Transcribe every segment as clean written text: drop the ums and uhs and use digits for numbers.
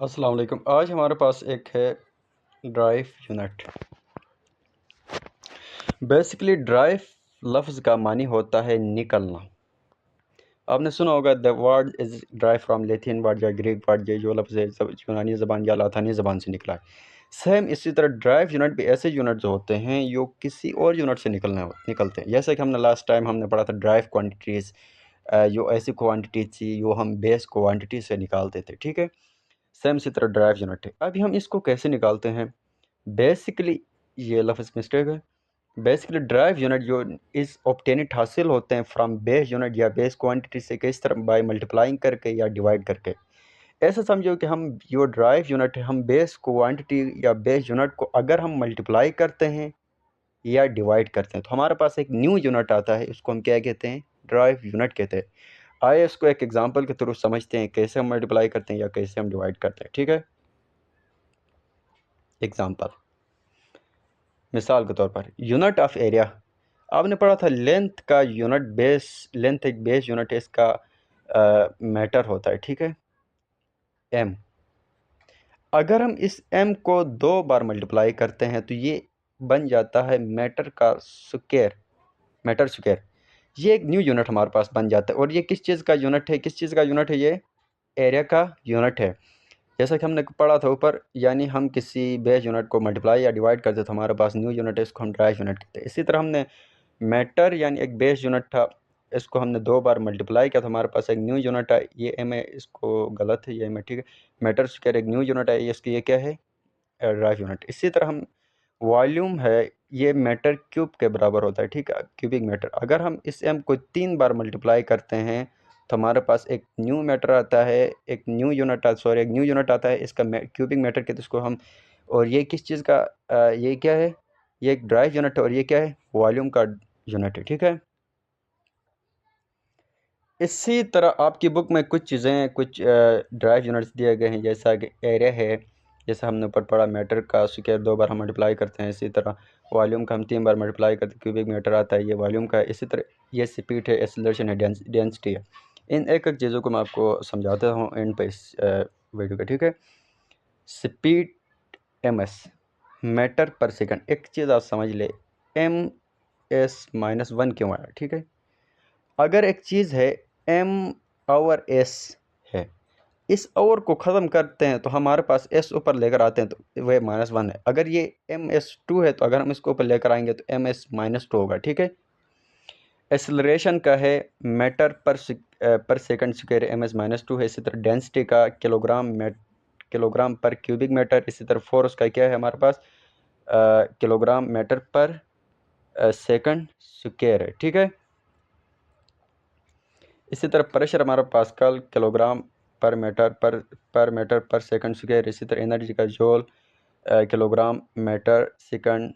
अस्सलाम वालेकुम। आज हमारे पास एक है ड्राइव यूनिट। बेसिकली ड्राइव लफ्ज़ का मानी होता है निकलना। आपने सुना होगा the word is drive from Latin word या ग्रीक वर्ड, जो लफ्ज़ है यूनानी ज़बान या लाथानी ज़बान से निकला है। सेम इसी तरह ड्राइव यूनिट भी ऐसे यूनिट जो होते हैं जो किसी और यूनिट से निकलते हैं। जैसे कि हमने लास्ट टाइम पढ़ा था ड्राइव क्वान्टिटीज़, जो ऐसी क्वान्टिटी थी जो हम बेस क्वान्टिटी से निकालते थे। ठीक है, सेम इसी तरह ड्राइव यूनिट है। अभी हम इसको कैसे निकालते हैं? बेसिकली ये लफ्ज़ मिस्टेक है। बेसिकली ड्राइव यूनिट जो इस ऑब्टेनिट हासिल होते हैं फ्रॉम बेस यूनिट या बेस क्वांटिटी से किस तरह बाय मल्टीप्लाइंग करके या डिवाइड करके। ऐसा समझो कि हम जो ड्राइव यूनिट है हम बेस क्वांटिटी या बेस यूनिट को अगर हम मल्टीप्लाई करते हैं या डिवाइड करते हैं तो हमारे पास एक न्यू यूनिट आता है। उसको हम क्या कहते हैं? ड्राइव यूनिट कहते हैं। आइए इसको एक एग्जांपल के थ्रू समझते हैं कैसे हम मल्टीप्लाई करते हैं या कैसे हम डिवाइड करते हैं। ठीक है, एग्जांपल मिसाल के तौर पर यूनिट ऑफ एरिया आपने पढ़ा था। लेंथ का यूनिट बेस, लेंथ एक बेस यूनिट है, इसका मीटर होता है। ठीक है, एम। अगर हम इस एम को 2 बार मल्टीप्लाई करते हैं तो ये बन जाता है मीटर का स्क्वायर, मीटर स्क्वायर। ये एक न्यू यूनिट हमारे पास बन जाता है। और ये किस चीज़ का यूनिट है? किस चीज़ का यूनिट है? ये एरिया का यूनिट है। जैसा कि हमने पढ़ा था ऊपर, यानी हम किसी बेस यूनिट को मल्टीप्लाई या डिवाइड करते तो हमारे पास न्यू यूनिट है, इसको हम ड्राइव यूनिट कहते हैं। इसी तरह हमने मैटर यानी एक बेस यूनिट था, इसको हमने 2 बार मल्टीप्लाई किया तो हमारे पास एक न्यू यूनिट है। ये एम है, इसको गलत है, ये एम है। ठीक है, मैटर स्क्वायर एक न्यू यूनिट है, ये इसकी ये क्या है? Drive unit. इसी तरह हम वॉल्यूम है, ये मैटर क्यूब के बराबर होता है। ठीक है, क्यूबिक मैटर। अगर हम इस एम को 3 बार मल्टीप्लाई करते हैं तो हमारे पास एक न्यू मैटर आता है, एक न्यू यूनिट एक न्यू यूनिट आता है, इसका क्यूबिक मैटर कहते हैं इसको हम। और ये किस चीज़ का ये क्या है? ये एक ड्राइव यूनिट है और ये क्या है? वॉल्यूम का यूनिट है। ठीक है, इसी तरह आपकी बुक में कुछ चीज़ें, कुछ ड्राइव यूनिट्स दिए गए हैं, जैसा कि एरिया है, जैसा हमने ऊपर पढ़ा मैटर का स्क्वायर 2 बार हम मल्टीप्लाई करते हैं। इसी तरह वॉल्यूम का हम 3 बार मल्टीप्लाई करते हैं, क्यूबिक मीटर आता है, ये वॉल्यूम का है। इसी तरह ये स्पीड है, एक्सेलरेशन है, डेंसिटी है। इन एक एक चीज़ों को मैं आपको समझाता हूँ एंड पे इस वीडियो का। ठीक है, स्पीड ms, मीटर पर सेकंड। एक चीज़ आप समझ ले, ms-1 क्यों आया? ठीक है, अगर एक चीज़ है m/s है, इस आवर को ख़त्म करते हैं तो हमारे पास s ऊपर लेकर आते हैं तो वह -1 है। अगर ये ms2 है तो अगर हम इसको ऊपर लेकर आएंगे तो ms-2 होगा। ठीक है, एक्सेलरेशन का है मीटर पर सेकंड स्क्वायर, ms-2 है। इसी तरह डेंसिटी का किलोग्राम पर क्यूबिक मीटर। इसी तरह फोर्स का क्या है हमारे पास? किलोग्राम मीटर पर सेकंड स्क्वायर है। ठीक है, इसी तरह प्रेशर हमारा पास्कल किलोग्राम पर मीटर पर सेकंड स्क्वायर। इसी तरह एनर्जी का जूल किलोग्राम मीटर सेकंड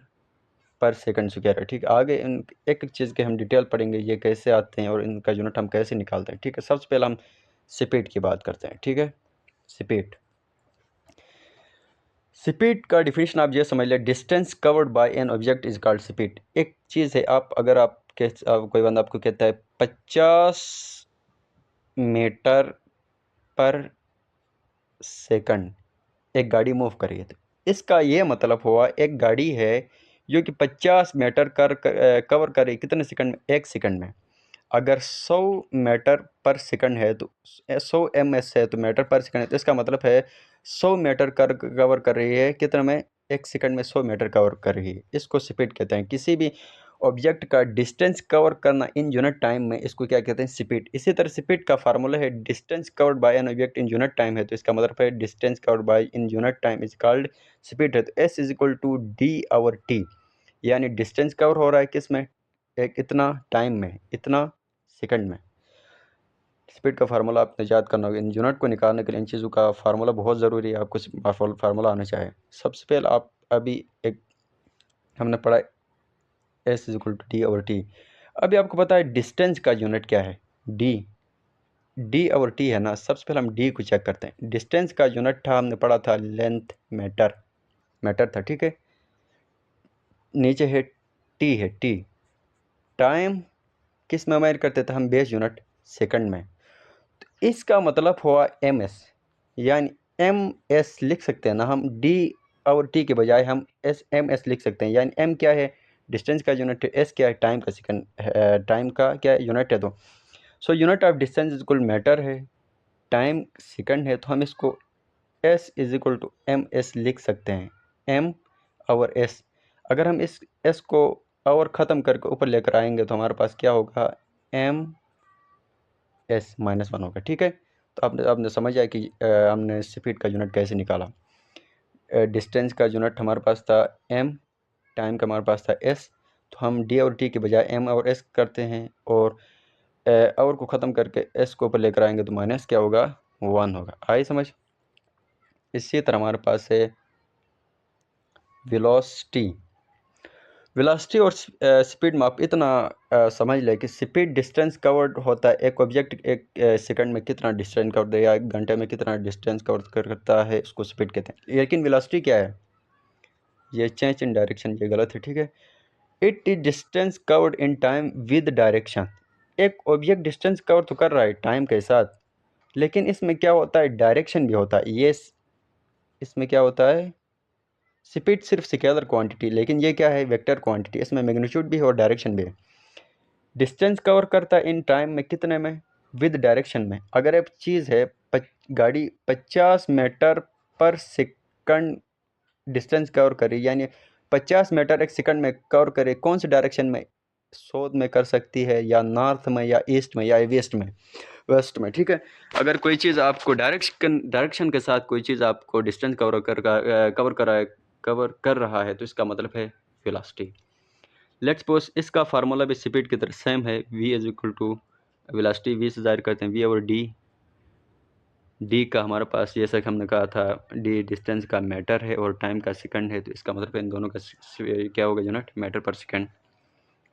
पर सेकंड स्क्वायर है। ठीक है, आगे इन एक एक चीज़ के हम डिटेल पढ़ेंगे, ये कैसे आते हैं और इनका यूनिट हम कैसे निकालते हैं। ठीक है, सबसे पहले हम स्पीड की बात करते हैं। ठीक है, स्पीड, स्पीड का डिफिनेशन आप ये समझ लें, distance covered by an object is called speed. एक चीज़ है, अगर कोई बंदा आपको कहता है 50 मीटर पर सेकंड एक गाड़ी मूव कर रही है, तो इसका ये मतलब हुआ एक गाड़ी है जो कि 50 मीटर कवर करे कितने सेकंड में? 1 सेकंड में। अगर 100 मीटर पर सेकंड है तो 100 ms है तो मीटर पर सेकंड है, तो इसका मतलब है 100 मीटर कवर कर रही है कितने में? 1 सेकंड में 100 मीटर कवर कर रही है। इसको स्पीड कहते हैं। किसी भी ऑब्जेक्ट का डिस्टेंस कवर करना इन यूनिट टाइम में, इसको क्या कहते हैं? स्पीड। इसी तरह स्पीड का फार्मूला है distance covered by an object in unit time है, तो इसका मतलब है distance covered by in unit time is called speed है। तो s is equal to d/t, यानी डिस्टेंस कवर हो रहा है किस में? एक इतना टाइम में, इतना सेकंड में। स्पीड का फार्मूला आपने याद करना होगा। इन यूनिट को निकालने के लिए इन चीज़ों का फार्मूला बहुत ज़रूरी है, आपको फार्मूला आना चाहिए। सबसे पहले आप अभी एक हमने पढ़ा s is equal to d/t। अभी आपको पता है डिस्टेंस का यूनिट क्या है? d/t है ना। सबसे पहले हम d को चेक करते हैं। डिस्टेंस का यूनिट था, हमने पढ़ा था लेंथ मीटर था। ठीक है, नीचे है t टाइम किस में मेजर करते थे हम? बेस यूनिट सेकंड में। तो इसका मतलब हुआ ms, यानी एम एस लिख सकते हैं ना हम, डी और टी के बजाय हम एस एम एस लिख सकते हैं। यानी एम क्या है, डिस्टेंस का यूनिट है, एस क्या है, टाइम का सेकंड, टाइम का क्या यूनिट है। तो so unit of distance is equal meter है, टाइम सेकंड है, तो हम इसको S is equal to M S लिख सकते हैं। एम और एस, अगर हम इस एस को और ख़त्म करके ऊपर लेकर आएंगे तो हमारे पास क्या होगा, एम एस माइनस वन होगा। ठीक है, तो आपने समझ आया कि हमने स्पीड का यूनिट कैसे निकाला। डिस्टेंस का यूनिट हमारे पास था एम, टाइम का हमारे पास था एस, तो हम डी और टी के बजाय एम और एस करते हैं, और और को ख़त्म करके एस को ऊपर लेकर आएंगे तो माइनस क्या होगा, वन होगा। आई समझ। इसी तरह हमारे पास है वेलोसिटी। वेलोसिटी और स्पीड में आप इतना समझ लें कि स्पीड डिस्टेंस कवर्ड होता है, एक ऑब्जेक्ट एक सेकंड में कितना डिस्टेंस कवर या एक घंटे में कितना डिस्टेंस कवर करता है, उसको स्पीड कहते हैं। लेकिन वेलोसिटी क्या है, ये चेंज इन डायरेक्शन, ये गलत है। ठीक है, it is distance covered in time with direction. एक ऑब्जेक्ट डिस्टेंस कवर तो कर रहा है टाइम के साथ, लेकिन इसमें क्या होता है, डायरेक्शन भी होता है। ये इसमें क्या होता है, स्पीड सिर्फ स्केलर क्वांटिटी, लेकिन ये क्या है, वेक्टर क्वांटिटी, इसमें मैग्नीट्यूड भी है और डायरेक्शन भी है। डिस्टेंस कवर करता है इन टाइम में, कितने में, विद डायरेक्शन में। अगर एक चीज़ है गाड़ी 50 मीटर पर सेकंड डिस्टेंस कवर करे, यानी 50 मीटर एक सेकंड में कवर करे, कौन सी डायरेक्शन में, साउथ में कर सकती है, या नॉर्थ में, या ईस्ट में, या वेस्ट में, वेस्ट में। ठीक है, अगर कोई चीज़ आपको डायरेक्शन के साथ कोई चीज़ आपको डिस्टेंस कवर कर रहा है तो इसका मतलब है वेलोसिटी। लेट्स सपोज इसका फार्मूला भी स्पीड की तरह सेम है, v is equal to velocity, v से जाहिर करते हैं v और d का हमारे पास, जैसा कि हमने कहा था, d डिस्टेंस का मीटर है और टाइम का सेकंड है, तो इसका मतलब इन दोनों का क्या होगा, यूनिट मीटर पर सेकंड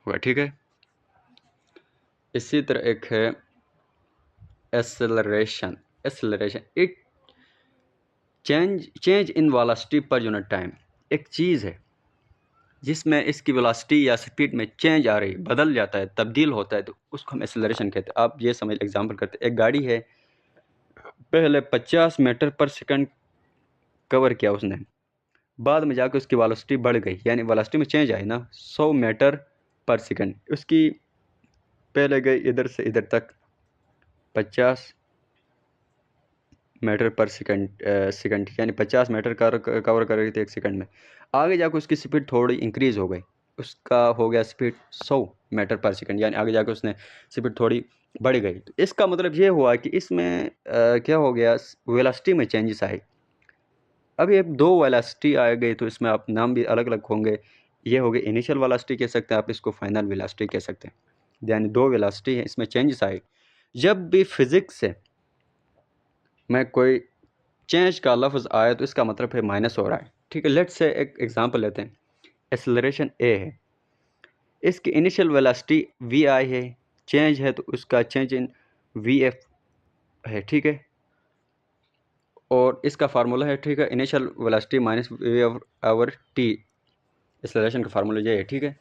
होगा। ठीक है, इसी तरह एक है acceleration. It change in velocity per unit time. एक चीज़ है जिसमें इसकी वेलोसिटी या स्पीड में चेंज आ रही, बदल जाता है, तब्दील होता है, तो उसको हम एक्सेलरेशन कहते हैं। आप ये समझ, एग्जांपल करते हैं, एक गाड़ी है, पहले 50 मीटर पर सेकंड कवर किया उसने, बाद में जाकर उसकी वेलोसिटी बढ़ गई, यानी वेलोसिटी में चेंज आई ना, 100 मीटर पर सेकंड। उसकी पहले गई इधर से इधर तक 50 मीटर पर सेकंड, यानी 50 मीटर कवर कर रही थी एक सेकंड में। आगे जाकर उसकी स्पीड थोड़ी इंक्रीज़ हो गई, उसका हो गया स्पीड 100 मीटर पर सेकंड, यानी आगे जाकर उसने स्पीड थोड़ी बढ़ गई। तो इसका मतलब ये हुआ कि इसमें क्या हो गया, वेलोसिटी में चेंजेस आए। अभी एक दो वेलोसिटी आ गई, तो इसमें आप नाम भी अलग अलग होंगे। ये हो गई इनिशियल वेलोसिटी कह सकते हैं आप, इसको फाइनल वेलोसिटी कह सकते हैं, यानी दो वेलोसिटी है, इसमें चेंजेस आए। जब भी फिजिक्स से में कोई चेंज का लफ्ज़ आया तो इसका मतलब है माइनस हो रहा है। ठीक है, लेट्स से एक एग्जांपल लेते हैं, एक्सेलरेशन ए है, इसकी इनिशियल वेलोसिटी वी आई है, चेंज है तो उसका चेंज इन वी एफ है। ठीक है, और इसका फार्मूला है, ठीक है, initial velocity minus V over T, acceleration का फार्मूला ये है। ठीक है,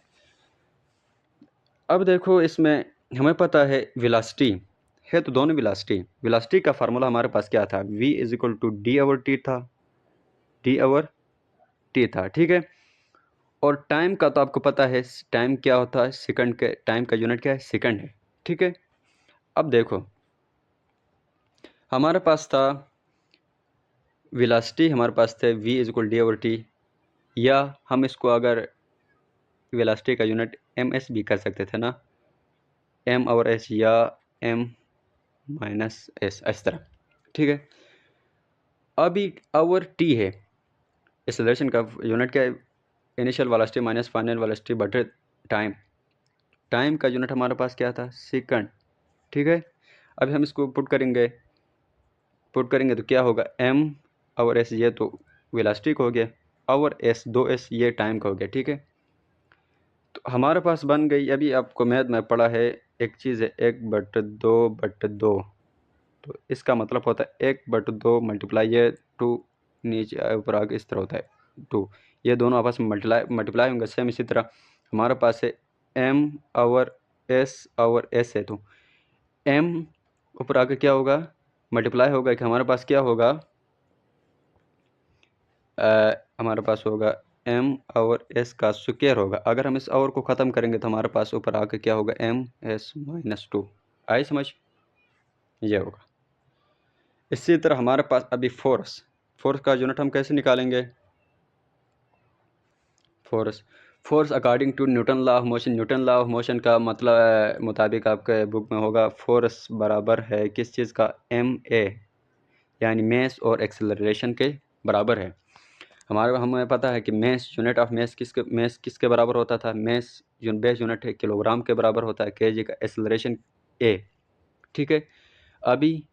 अब देखो इसमें हमें पता है वेलोसिटी है, तो दोनों वेलोसिटी का फार्मूला हमारे पास क्या था, v is equal to D over T था, डी आवर टी था। ठीक है, और टाइम का तो आपको पता है, टाइम क्या होता है, सेकंड के, टाइम का यूनिट क्या है, सेकंड है। ठीक है, अब देखो हमारे पास था वेलोसिटी, हमारे पास थे v is equal D over T, या हम इसको अगर वेलोसिटी का यूनिट एम एस भी कर सकते थे ना, एम और एस, या एम माइनस एस, इस तरह। ठीक है, अभी आवर टी है, एक्सेलरेशन का यूनिट क्या है, initial velocity minus final velocity बटे टाइम, टाइम का यूनिट हमारे पास क्या था, सेकंड। ठीक है, अभी हम इसको पुट करेंगे तो क्या होगा, एम और एस, ये तो वेलोसिटी का हो गया, और एस, दो एस, ये टाइम का हो गया। ठीक है, तो हमारे पास बन गई, अभी आपको मैथ में पढ़ा है, एक चीज़ है 1/2/2, तो इसका मतलब होता है 1/2 मल्टीप्लाई, ये 2 नीचे ऊपर आगे इस तरह होता है 2, ये दोनों आपस में मल्टीप्लाई होंगे। सेम इसी तरह हमारे पास है एम और एस है, तो एम ऊपर आके क्या होगा, मल्टीप्लाई होगा कि हमारे पास क्या होगा, हमारे पास होगा एम और एस का स्क्वायर होगा। अगर हम इस और को ख़त्म करेंगे तो हमारे पास ऊपर आके क्या होगा, एम एस माइनस 2। आई समझ, ये होगा। इसी तरह हमारे पास अभी फोर्स, फोर्स का यूनिट हम कैसे निकालेंगे, force according to Newton law of motion. Newton law of motion का मतलब मुताबिक आपके बुक में होगा फोर्स बराबर है किस चीज़ का, एम ए, यानी मेस और एक्सेलरेशन के बराबर है। हमें पता है कि यूनिट ऑफ मेस किसके बराबर होता था, बेस यूनिट है किलोग्राम के बराबर होता है, केजी का एक्सेलरेशन ए। ठीक है, अभी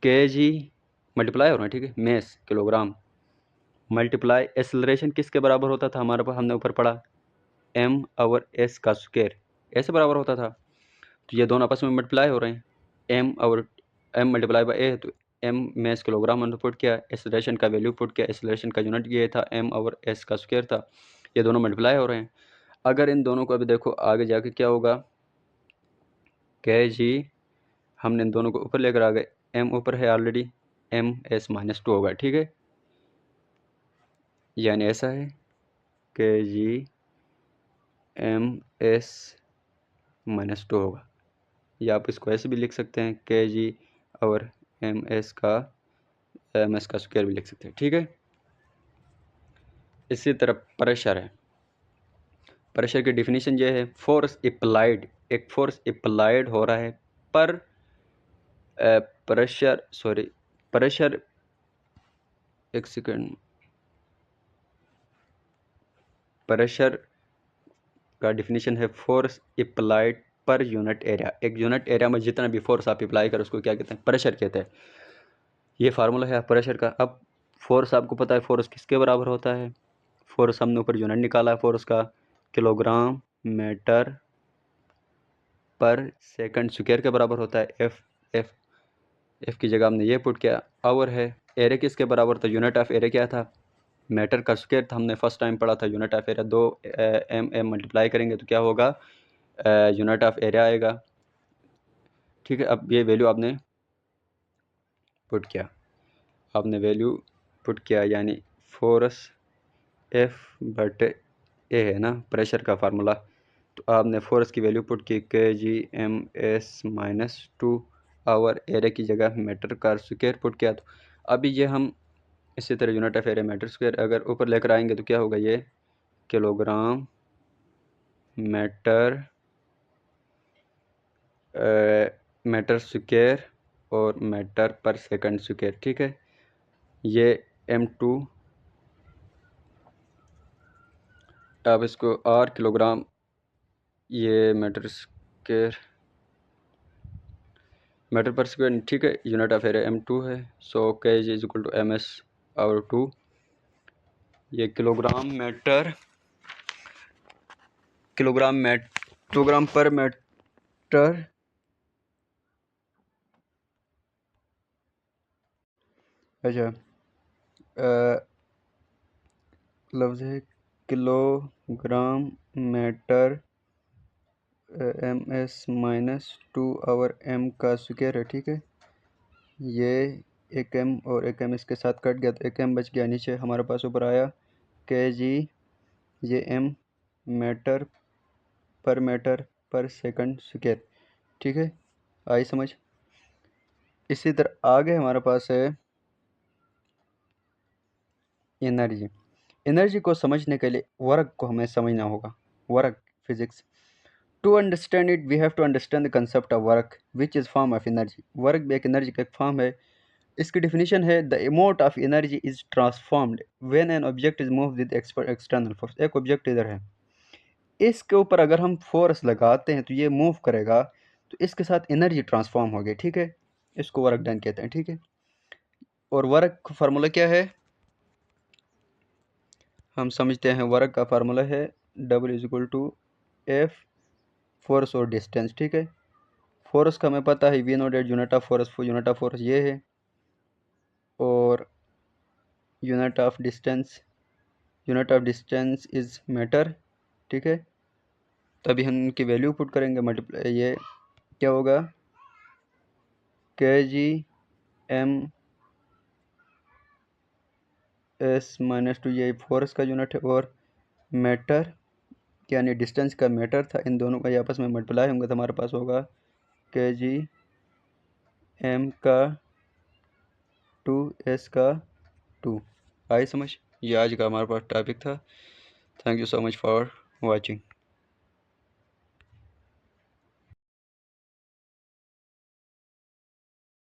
केजी मल्टीप्लाई हो रहा है, ठीक है, मेस किलोग्राम मल्टीप्लाई एक्सेलरेशन किसके बराबर होता था हमारे पास, हमने ऊपर पढ़ा एम और एस का स्क्वायर, ऐसे बराबर होता था। तो ये दोनों आपस में मल्टीप्लाई हो रहे हैं, एम मल्टीप्लाई बाई ए, तो एम मेस किलोग्राम हमने पुट किया, एक्सेलरेशन का वैल्यू पुट किया, एक्सेलरेशन का यूनिट ये था, एम और एस का स्क्वायर था। ये दोनों मल्टीप्लाई हो रहे हैं। अगर इन दोनों को अभी देखो आगे जाके क्या होगा, के जी हमने इन दोनों को ऊपर लेकर आ गए, एम ऊपर है ऑलरेडी, एम एस माइनस 2 होगा। ठीक है, यानी ऐसा है के जी एम एस माइनस 2 होगा, या आप इसको ऐसे भी लिख सकते हैं, के जी और एम एस का स्क्वायर भी लिख सकते हैं। ठीक है, इसी तरह प्रेशर है। प्रेशर की डिफिनीशन ये है, फोर्स अप्लाइड, एक फोर्स अप्लाइड हो रहा है पर प्रेशर एक सेकेंड, प्रेशर का डिफिनीशन है force applied per unit area. एक यूनिट एरिया में जितना भी फोर्स आप अप्लाई करें उसको क्या कहते हैं, प्रेशर कहते हैं। ये फार्मूला है प्रेशर का। अब फोर्स आपको पता है फोर्स किसके बराबर होता है, फोर्स हमने ऊपर यूनिट निकाला है फोर्स का, किलोग्राम मीटर पर सेकंड स्क्वायर के बराबर होता है। एफ की जगह हमने ये पुट किया। आवर है, एरिया किसके बराबर था, यूनिट ऑफ एरिया क्या था, मीटर का स्क्वायर था, हमने फर्स्ट टाइम पढ़ा था। यूनिट ऑफ एरिया दो एम मल्टीप्लाई करेंगे तो क्या होगा, यूनिट ऑफ एरिया आएगा। ठीक है, अब ये वैल्यू आपने पुट किया, आपने वैल्यू पुट किया, यानी फोर्स एफ बट ए है ना प्रेशर का फार्मूला, तो आपने फोर्स की वैल्यू पुट की, K G M S minus 2, over area की जगह मीटर का स्क्वायर पुट किया। तो अभी ये हम इसी तरह unit of area metre square अगर ऊपर लेकर आएंगे तो क्या होगा, ये किलोग्राम मीटर मीटर स्क्वायर और मीटर पर सेकंड स्क्वायर। ठीक है, ये m2, अब इसको r किलोग्राम, ये मीटर पर स्क्वायर। ठीक है, यूनिट ऑफ एरिया m2 है, so K G is equal to M S और 2, ये किलोग्राम पर मीटर, अच्छा लफ्ज़ है kilogram metre M S minus 2 our M का स्क्वायर है। ठीक है, ये एक एम और एक एम इसके साथ कट गया तो एक एम बच गया, नीचे हमारे पास ऊपर आया के जी, ये एम मीटर पर सेकंड स्क्वायर। ठीक है, आई समझ। इसी तरह आगे हमारे पास है एनर्जी। एनर्जी को समझने के लिए वर्क को हमें समझना होगा, work physics. To understand it we have to understand the concept of work which is form of energy. Work भी एक एनर्जी का एक फॉर्म है। इसकी डिफिनीशन है, the amount of energy is transformed when an object is move with external force. एक object इधर है, इसके ऊपर अगर हम फोर्स लगाते हैं तो ये मूव करेगा, तो इसके साथ एनर्जी ट्रांसफॉर्म होगी। ठीक है, इसको वर्क डन कहते हैं। ठीक है, और वर्क का फार्मूला क्या है, हम समझते हैं वर्क का फार्मूला है W is equal to F force और डिस्टेंस। ठीक है, फोर्स का हमें पता है we know that unit of force ये है, और unit of distance is meter. ठीक है, तभी हम इनकी वैल्यू पुट करेंगे, मल्टीप्लाई, ये क्या होगा, K G M S minus two, ये फोर्स का यूनिट है, और मीटर यानी डिस्टेंस का मीटर था, इन दोनों का आपस में मल्टीप्लाई होंगे तो हमारे पास होगा kg m का 2s का 2। आई समझ? ये आज का हमारे पास टॉपिक था। Thank you so much for watching.